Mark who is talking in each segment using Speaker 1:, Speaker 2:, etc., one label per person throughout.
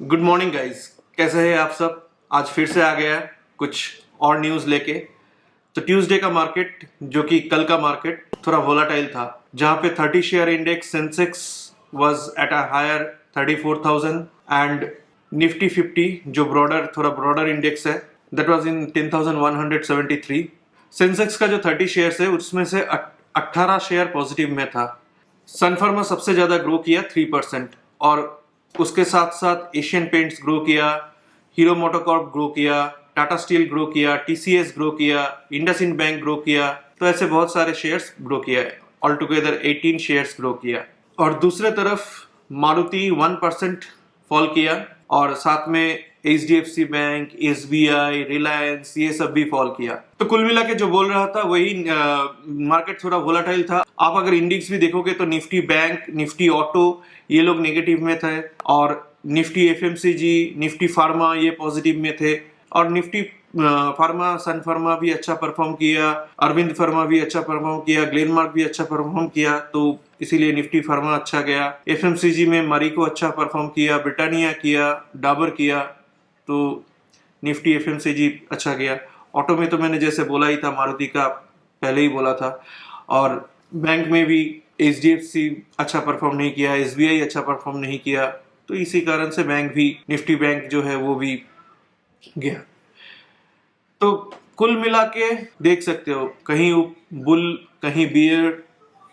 Speaker 1: Good morning guys. कैसे हैं आप सब? आज फिर से आ गया कुछ और न्यूज़ लेके। तो ट्यूसडे का मार्केट, जो कि कल का मार्केट, थोड़ा वोलाटाइल था, जहां पे 30 share index Sensex was at a higher 34,000 and Nifty 50 जो थोड़ा ब्रॉडर इंडेक्स है, दैट वाज इन 10,173। सेंसेक्स का जो 30 शेयर्स है उसमें से 18 शेयर पॉजिटिव में था। सन फार्मा सबसे ज्यादा ग्रो किया 3%, और उसके साथ साथ एशियन पेंट्स ग्रो किया, हीरो मोटोकॉर्प ग्रो किया, टाटा स्टील ग्रो किया, टीसीएस ग्रो किया, इंडसइंड बैंक ग्रो किया। तो ऐसे बहुत सारे शेयर्स ग्रो किया है। ऑल टुगेदर 18 शेयर्स ग्रो किया। और दूसरे तरफ मारुति 1% फॉल किया, और साथ में HDFC बैंक, SBI, रिलायंस, ये सब भी फॉल किया। तो कुल मिला के जो बोल रहा था वही, मार्केट थोड़ा वोलाटाइल था। आप अगर इंडेक्स भी देखोगे तो निफ्टी बैंक, निफ्टी ऑटो, ये लोग नेगेटिव में थे, और निफ्टी FMCG, निफ्टी फार्मा ये पॉजिटिव में थे, और निफ्टी फार्मा, सन फार्मा भी अच्छा परफॉर्म किया, अरविंद फार्मा भी अच्छा परफॉर्म किया, ग्लेनमार्क भी अच्छा परफॉर्म किया, तो इसीलिए निफ्टी फार्मा अच्छा गया। FMCG में मारिको अच्छा परफॉर्म किया, ब्रिटानिया किया, डाबर किया, तो निफ्टी FMCG अच्छा गया। ऑटो में तो मैंने जैसे बोला ही था, मारुति का पहले ही बोला था। और बैंक में भी HDFC अच्छा परफॉर्म नहीं किया, SBI अच्छा परफॉर्म नहीं किया, तो इसी कारण से बैंक भी, निफ्टी बैंक जो है वो भी गया। तो कुल मिला के देख सकते हो, कहीं बुल कहीं बियर,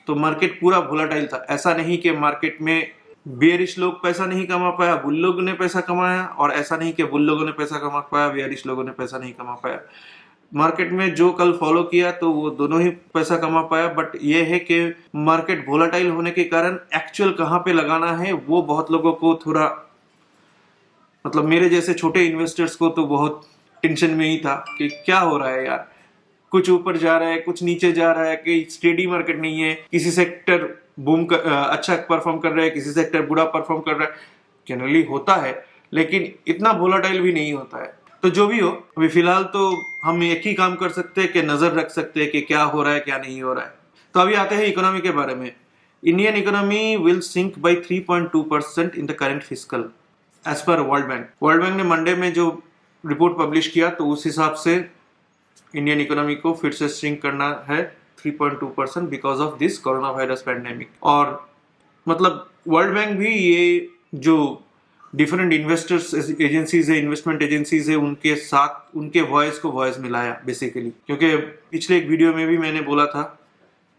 Speaker 1: तो मार्केट पूरा वोलाटाइल था। ऐसा नहीं कि मार्केट में बियरिश लोग पैसा नहीं कमा पाया, बुल लोगों ने पैसा कमाया, और ऐसा नहीं कि बुल लोगों ने पैसा कमा पाया, बियरिश लोगों ने पैसा नहीं कमा पाया। मार्केट में जो कल फॉलो किया तो वो दोनों ही पैसा कमा पाया। बट ये है कि मार्केट वोलाटाइल होने के कारण एक्चुअल कहाँ पे लगाना है वो बहुत लोगों को थोड़ा, मतलब मेरे जैसे छोटे इन्वेस्टर्स को तो बहुत टेंशन में ही था कि क्या हो रहा है यार, कुछ ऊपर जा रहा है, कुछ नीचे जा रहा है, कि स्टेडी मार्केट नहीं है। किसी सेक्टर अच्छा परफॉर्म कर रहा है, किसी सेक्टर बुरा परफॉर्म कर रहा है। जनरली होता है, लेकिन इतना वोलाटाइल भी नहीं होता है। तो जो भी हो, अभी फिलहाल तो हम एक ही काम कर सकते हैं कि नजर रख सकते हैं कि क्या हो रहा है क्या नहीं हो रहा है। तो अभी आते हैं इकोनॉमी के बारे में। Indian economy will sink by 3.2% in the current physical, as per World Bank ने मंडे में जो रिपोर्ट पब्लिश किया, तो उस हिसाब से इंडियन इकोनॉमी को फिर से श्रिंक करना है 3.2% because of this corona virus pandemic. और मतलब वर्ल्ड बैंक भी ये जो डिफरेंट इन्वेस्टर्स एजेंसीज है, इन्वेस्टमेंट एजेंसीज है, उनके साथ उनके वॉइस को वॉइस मिलाया बेसिकली। क्योंकि पिछले एक वीडियो में भी मैंने बोला था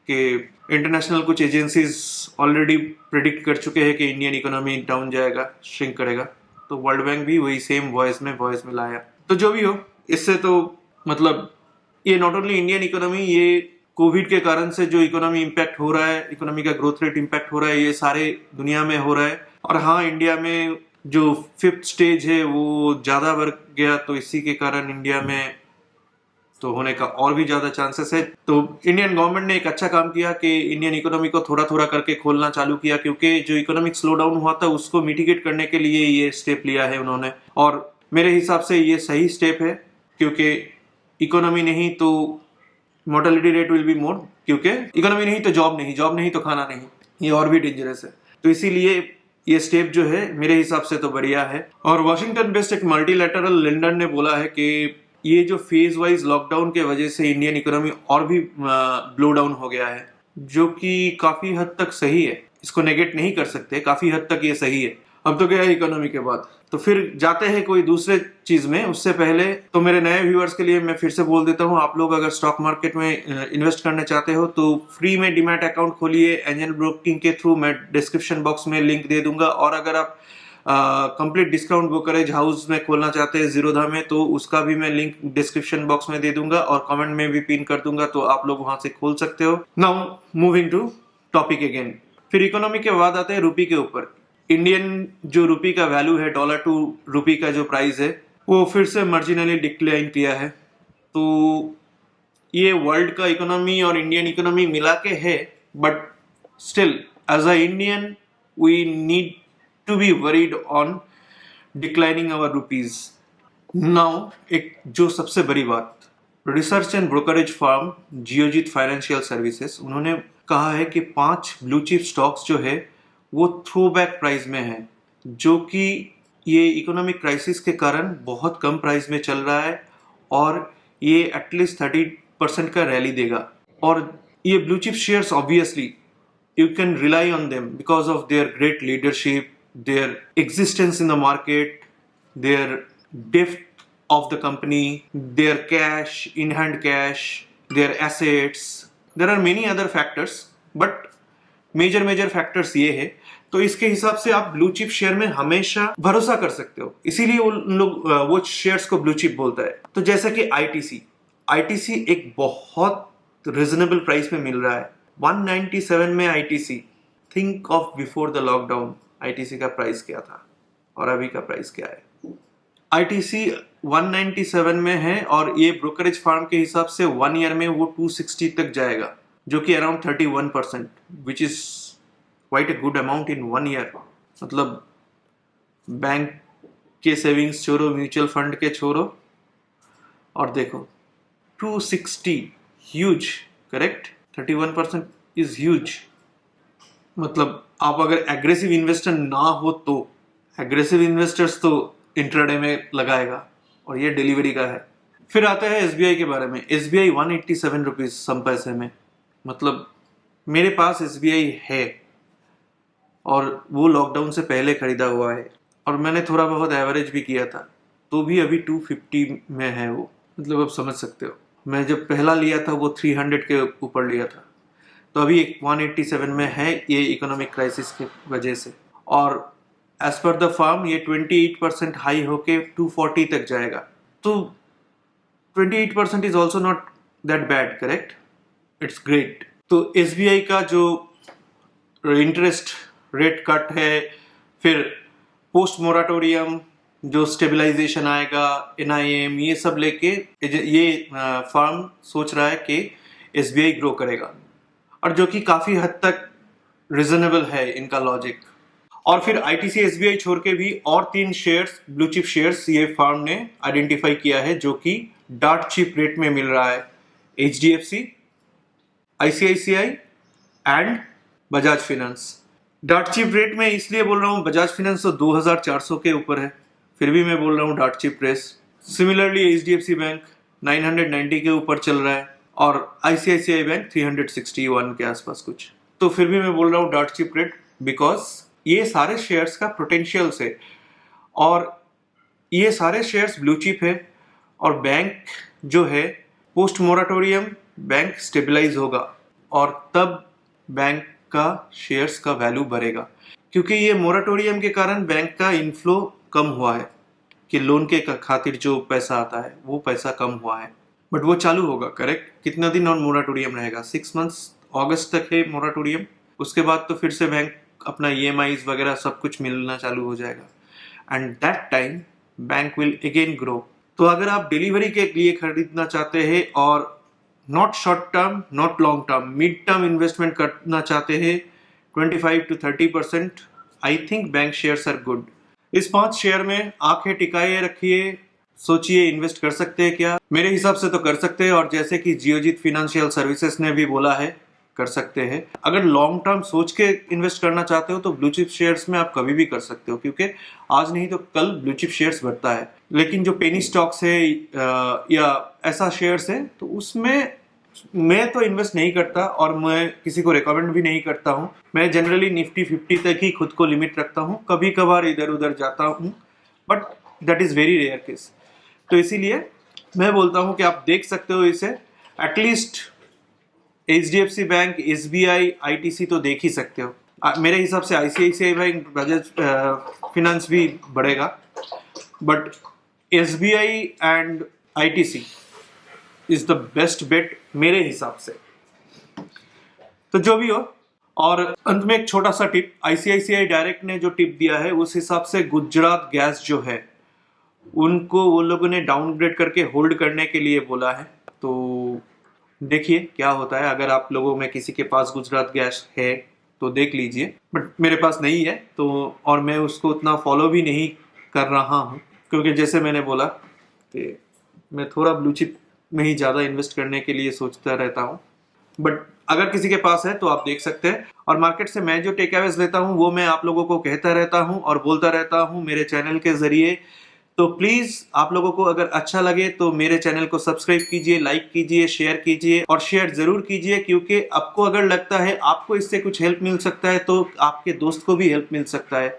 Speaker 1: कि इंटरनेशनल कुछ एजेंसीज ऑलरेडी प्रेडिक्ट कर चुके हैं कि इंडियन इकोनॉमी डाउन जाएगा, श्रिंक करेगा। तो वर्ल्ड बैंक भी वही सेम वॉइस में वॉइस मिलाया। तो जो भी हो, इससे तो मतलब ये नॉट ओनली इंडियन इकोनॉमी, ये कोविड के कारण से जो इकोनॉमी इम्पैक्ट हो रहा है, इकोनॉमी का ग्रोथ रेट इम्पैक्ट हो रहा है, ये सारे दुनिया में हो रहा है। और हाँ, इंडिया में जो 5th स्टेज है वो ज्यादा बढ़ गया, तो इसी के कारण इंडिया में तो होने का और भी ज्यादा चांसेस है। तो इंडियन गवर्नमेंट ने एक अच्छा काम किया कि इंडियन इकोनॉमी को थोड़ा थोड़ा करके खोलना चालू किया, क्योंकि जो इकोनॉमिक स्लो डाउन हुआ था उसको मिटिगेट करने के लिए ये स्टेप लिया है उन्होंने। और मेरे हिसाब से ये सही स्टेप है, क्योंकि इकोनॉमी नहीं तो mortality rate will be more, क्योंकि इकोनॉमी नहीं तो जॉब नहीं, जॉब नहीं तो खाना नहीं, ये और भी डेंजरस है। तो इसीलिए ये स्टेप जो है मेरे हिसाब से तो बढ़िया है। और वॉशिंगटन बेस्ड एक मल्टीलैटरल लेंडर ने बोला है कि ये जो फेज वाइज लॉकडाउन के वजह से इंडियन इकोनॉमी और भी ब्लो डाउन हो गया है, जो कि काफी हद तक सही है। इसको नेगेट नहीं कर सकते, काफी हद तक ये सही है। अब तो गया इकोनॉमी के बाद, तो फिर जाते हैं कोई दूसरे चीज में। उससे पहले तो मेरे नए व्यूअर्स के लिए मैं फिर से बोल देता हूँ, आप लोग अगर स्टॉक मार्केट में इन्वेस्ट करना चाहते हो तो फ्री में डीमैट अकाउंट खोलिए एंजल ब्रोकिंग के थ्रू। मैं डिस्क्रिप्शन बॉक्स में लिंक दे दूंगा। और अगर आप कंप्लीट डिस्काउंट ब्रोकरेज हाउस में खोलना चाहते हैं जीरोधा में, तो उसका भी मैं लिंक डिस्क्रिप्शन बॉक्स में दे दूंगा और कमेंट में भी पिन कर दूंगा, तो आप लोग वहां से खोल सकते हो। Now moving to topic again. फिर इकोनॉमी के बाद आते हैं रुपी के ऊपर। इंडियन जो रुपी का वैल्यू है, डॉलर टू रुपी का जो प्राइस है, वो फिर से मार्जिनली डिक्लाइन किया है। तो ये वर्ल्ड का इकोनॉमी और इंडियन इकोनॉमी मिला के है, but still as a Indian we need to be worried on declining our rupees. Now एक जो सबसे बड़ी बात, research and brokerage firm Geojit financial services, उन्होंने कहा है कि 5 ब्लू चिप स्टॉक्स जो है वो थ्रो बैक प्राइस में है, जो कि ये इकोनॉमिक क्राइसिस के कारण बहुत कम प्राइस में चल रहा है और ये एटलीस्ट 30% का रैली देगा। और ये blue chip shares obviously you can rely on them because of their great leadership, their existence in the market, their depth of the company, their cash, in hand cash, their assets. There are many other factors, but major factors ये है। तो इसके हिसाब से आप blue chip share में हमेशा भरोसा कर सकते हो, इसीलिए वो लोग वो शेयर्स को ब्लू चिप बोलता है। तो जैसा कि आईटीसी एक बहुत रिजनेबल प्राइस में मिल रहा है, 197 में ITC. Think of before the lockdown ITC का प्राइस क्या था और अभी का प्राइस क्या है। आईटीसी 197 में है और ये ब्रोकरेज फार्म के हिसाब से 1 ईयर में वो 260 तक जाएगा, जो कि around 31%, which is quite a good amount in 1 year. मतलब बैंक के सेविंग्स छोड़ो, म्यूचुअल फंड के छोड़ो, और देखो 260, ह्यूज, करेक्ट। 31% is huge. मतलब आप अगर एग्रेसिव इन्वेस्टर ना हो तो, एग्रेसिव इन्वेस्टर्स तो इंट्राडे में लगाएगा और ये डिलीवरी का है। फिर आता है एसबीआई के बारे में। एसबीआई 187 रुपीज सम पैसे में। मतलब मेरे पास एसबीआई है और वो लॉकडाउन से पहले खरीदा हुआ है और मैंने थोड़ा बहुत एवरेज भी किया था, तो भी अभी 250 में है वो। मतलब आप समझ सकते हो, मैं जब पहला लिया था वो 300 के ऊपर लिया था, तो अभी 187 में है, ये इकोनॉमिक क्राइसिस की वजह से। और एज पर द फर्म ये 28% हाई होके 240 तक जाएगा। तो 28% is also not that bad, correct, it's great. तो एसबीआई का जो इंटरेस्ट रेट कट है, फिर पोस्ट मोराटोरियम जो स्टेबलाइजेशन आएगा, एनआईएम, ये सब लेके ये फर्म सोच रहा है कि एसबीआई ग्रो करेगा, और जो कि काफी हद तक रिजनेबल है इनका लॉजिक। और फिर आईटीसी एसबीआई छोड़ के भी और 3 शेयर्स, ब्लू चिप शेयर्स, ये फर्म ने आइडेंटिफाई किया है जो कि डार्ट चिप रेट में मिल रहा है। HDFC, ICICI and Bajaj finance. Dart cheap rate में इसलिए बोल रहा हूँ, बजाज फिनेंस तो 2400 के ऊपर है, फिर भी मैं बोल रहा हूँ dirt cheap rates. Similarly HDFC bank 990 के ऊपर चल रहा है और आईसीआईसीआई बैंक 361 के आसपास कुछ। तो फिर भी मैं बोल रहा हूँ डार्ट चिप रेट, बिकॉज ये सारे शेयर्स का पोटेंशियल है और ये सारे शेयर्स ब्लू चिप है। और बैंक जो है पोस्ट मोराटोरियम बैंक स्टेबलाइज होगा और तब बैंक का शेयर्स का वैल्यू बढ़ेगा, क्योंकि ये मोराटोरियम के कारण बैंक का इनफ्लो कम हुआ है कि लोन के खातिर जो पैसा आता है वो पैसा कम हुआ है, बट वो चालू होगा, करेक्ट। कितना दिन और मोराटोरियम रहेगा? 6 मंथ्स, अगस्त तक है मोराटोरियम। उसके बाद तो फिर से बैंक अपना ईएमआईज वगैरह सब कुछ मिलना चालू हो जाएगा and that time bank will again grow. तो अगर आप डिलीवरी के लिए खरीदना चाहते हैं और not short term, not long term, mid term investment करना चाहते हैं 25 to 30%, I think bank shares are good. इस 5 शेयर में आंखें टिकाए रखिए, सोचिए इन्वेस्ट कर सकते हैं क्या। मेरे हिसाब से तो कर सकते हैं, और जैसे कि जियोजीत फाइनेंशियल सर्विसेज ने भी बोला है, कर सकते हैं। अगर लॉन्ग टर्म सोच के इन्वेस्ट करना चाहते हो तो ब्लू चिप शेयर्स में आप कभी भी कर सकते हो, क्योंकि आज नहीं तो कल ब्लू चिप शेयर्स बढ़ता है। लेकिन जो पेनी स्टॉक्स है या ऐसा शेयर्स है, तो उसमें मैं तो इन्वेस्ट नहीं करता और मैं किसी को रिकमेंड भी नहीं करता हूँ। मैं जनरली निफ्टी 50 तक ही खुद को लिमिट रखता हूँ, कभी कभार इधर उधर जाता हूँ, but that is very rare case. तो इसीलिए मैं बोलता हूँ कि आप देख सकते हो इसे, at least HDFC bank, SBI, ITC तो देख ही सकते हो। मेरे हिसाब से आईसीआईसीआई बैंक, बजाज फिनेंस भी बढ़ेगा, but SBI and ITC is the best bet मेरे हिसाब से। तो जो भी हो, और अंत में एक छोटा सा टिप, आईसीआईसीआई डायरेक्ट ने जो टिप दिया है उस हिसाब से गुजरात गैस जो है उनको वो लोगों ने डाउनग्रेड करके होल्ड करने के लिए बोला है। तो देखिए क्या होता है। अगर आप लोगों में किसी के पास गुजरात गैस है तो देख लीजिए, बट मेरे पास नहीं है, तो और मैं उसको उतना फॉलो भी नहीं कर रहा हूँ, क्योंकि जैसे मैंने बोला कि मैं थोड़ा ब्लू चिप में ही ज़्यादा इन्वेस्ट करने के लिए सोचता रहता हूँ। बट अगर किसी के पास है तो आप देख सकते हैं। और मार्केट से मैं जो टेक अवेज लेता हूँ वो मैं आप लोगों को कहता रहता हूँ और बोलता रहता हूँ मेरे चैनल के जरिए। तो प्लीज आप लोगों को अगर अच्छा लगे तो मेरे चैनल को सब्सक्राइब कीजिए, लाइक कीजिए, शेयर कीजिए और शेयर जरूर कीजिए, क्योंकि आपको अगर लगता है आपको इससे कुछ हेल्प मिल सकता है तो आपके दोस्त को भी हेल्प मिल सकता है।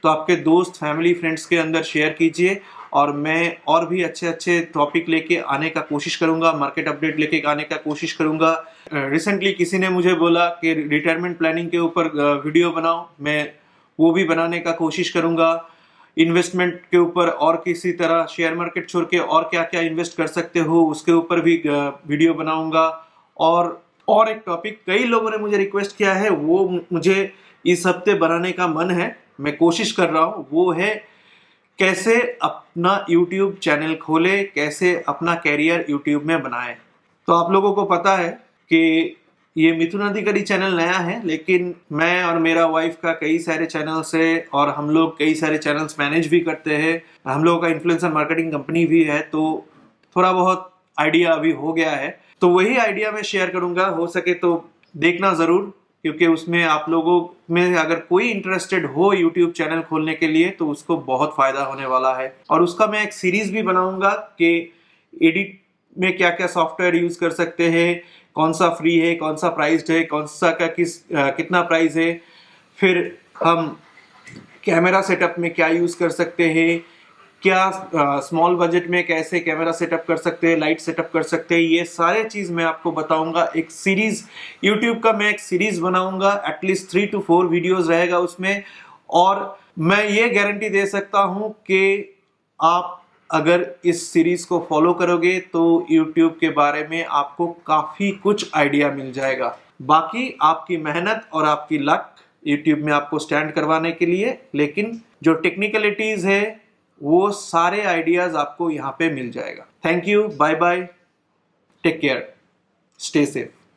Speaker 1: तो आपके दोस्त, फैमिली, फ्रेंड्स के अंदर शेयर कीजिए और मैं और भी अच्छे अच्छे टॉपिक लेके आने का कोशिश करूंगा, मार्केट अपडेट लेके आने का कोशिश करूंगा। रिसेंटली किसी ने मुझे बोला कि रिटायरमेंट प्लानिंग के ऊपर वीडियो बनाओ, मैं वो भी बनाने का कोशिश करूंगा। इन्वेस्टमेंट के ऊपर और किसी तरह शेयर मार्केट छोड़ के और क्या क्या इन्वेस्ट कर सकते हो उसके ऊपर भी वीडियो बनाऊंगा। और एक टॉपिक कई लोगों ने मुझे रिक्वेस्ट किया है, वो मुझे इस हफ्ते बनाने का मन है, मैं कोशिश कर रहा हूँ, वो है कैसे अपना YouTube चैनल खोले, कैसे अपना कैरियर YouTube में बनाए। तो आप लोगों को पता है कि ये मिथुन अधिकारी चैनल नया है, लेकिन मैं और मेरा वाइफ का कई सारे चैनल्स है और हम लोग कई सारे चैनल्स मैनेज भी करते हैं। हम लोगों का इन्फ्लुएंसर मार्केटिंग कंपनी भी है, तो थोड़ा बहुत आइडिया अभी हो गया है। तो वही आइडिया मैं शेयर करूंगा, हो सके तो देखना जरूर, क्योंकि उसमें आप लोगों में अगर कोई इंटरेस्टेड हो YouTube चैनल खोलने के लिए तो उसको बहुत फायदा होने वाला है। और उसका मैं एक सीरीज भी बनाऊंगा कि एडिट में क्या क्या सॉफ्टवेयर यूज कर सकते हैं, कौन सा फ्री है, कौन सा प्राइस्ड है, कौन सा का कितना प्राइस है, फिर हम कैमरा सेटअप में क्या यूज कर सकते हैं, क्या स्मॉल बजट में कैसे कैमरा सेटअप कर सकते हैं, लाइट सेटअप कर सकते हैं, ये सारे चीज मैं आपको बताऊंगा। एक सीरीज YouTube का मैं एक सीरीज बनाऊंगा, एटलीस्ट 3 to 4 वीडियोस रहेगा उसमें। और मैं ये गारंटी दे सकता हूं कि आप अगर इस सीरीज को फॉलो करोगे तो YouTube के बारे में आपको काफी कुछ आइडिया मिल जाएगा। बाकी आपकी मेहनत और आपकी लक YouTube में आपको स्टैंड करवाने के लिए, लेकिन जो टेक्निकलिटीज है वो सारे आइडियाज आपको यहाँ पे मिल जाएगा। Thank you, bye bye, take care, stay safe.